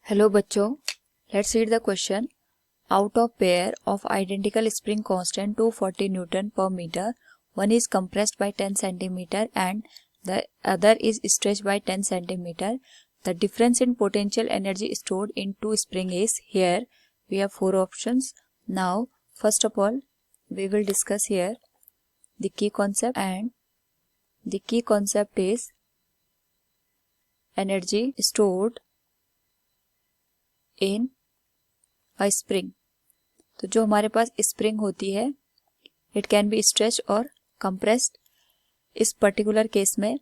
Hello बच्चों, let's read the question. Out of pair of identical spring constant 240 newton per metre, one is compressed by 10 centimeter and the other is stretched by 10 centimeter. The difference in potential energy stored in two spring is. Here we have four options. Now first of all we will discuss here the key concept, and the key concept is energy stored in a spring. तो जो हमारे पास spring होती है, it can be stretch और compressed. इस particular case में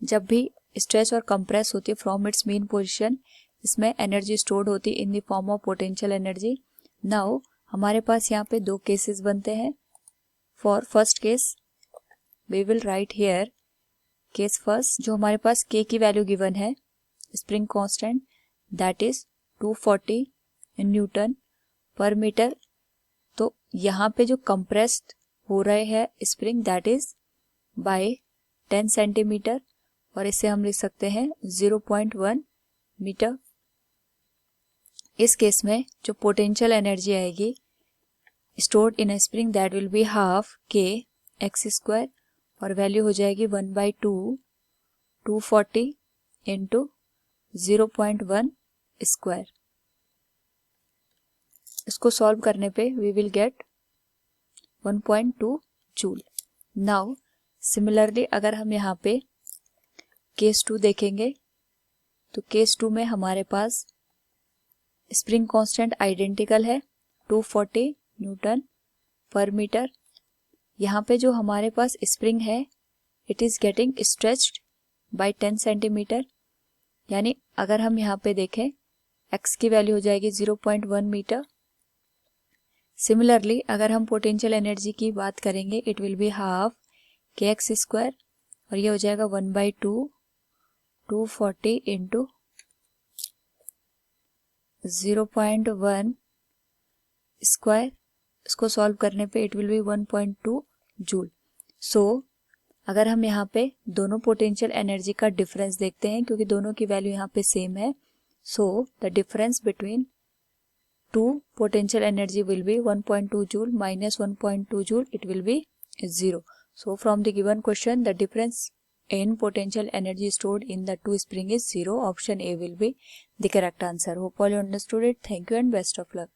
जब भी स्ट्रेच और कंप्रेस होती है फ्रॉम इट्स मीन पोजीशन, इसमें एनर्जी स्टोर्ड होती है in the form of potential energy. Now हमारे पास यहाँ पे दो केसेस बनते हैं. For first case we will write here case first. जो हमारे पास के की वैल्यू गिवन है, spring constant, that is 240 newton per metre. तो यहाँ पे जो कंप्रेस्ड हो रहे हैं spring, that is by 10 centimetre, और इसे हम लिख सकते हैं 0.1 मीटर. इस केस में जो पोटेंशियल एनर्जी आएगी stored in a spring, that will be half के एक्स स्क्वायर, और वैल्यू हो जाएगी 1/2 240 इंटू 0.1 स्क्वायर. इसको सॉल्व करने पे we will get 1.2 joule. Now similarly अगर हम यहाँ पे केस 2 देखेंगे, तो केस 2 में हमारे पास स्प्रिंग कांस्टेंट आइडेंटिकल है 240 न्यूटन पर मीटर. यहाँ पे जो हमारे पास स्प्रिंग है, it is getting stretched by 10 centimetre. यानी अगर हम यहाँ पे देखें, एक्स की वैल्यू हो जाएगी 0.1 मीटर. सिमिलरली अगर हम पोटेंशियल एनर्जी की बात करेंगे, इट विल बी हाफ के एक्स स्क्वायर, और ये हो जाएगा 1/2 240 इंटू 0.1 स्क्वायर. इसको सॉल्व करने पे इट विल बी 1.2 जूल. सो अगर हम यहाँ पे दोनों पोटेंशियल एनर्जी का डिफरेंस देखते हैं, क्योंकि दोनों की वैल्यू यहाँ पे सेम है, so the difference between two potential energy will be 1.2 joule minus 1.2 joule, it will be 0. So from the given question, the difference in potential energy stored in the two spring is 0. Option A will be the correct answer. Hope all you understood it. Thank you and best of luck.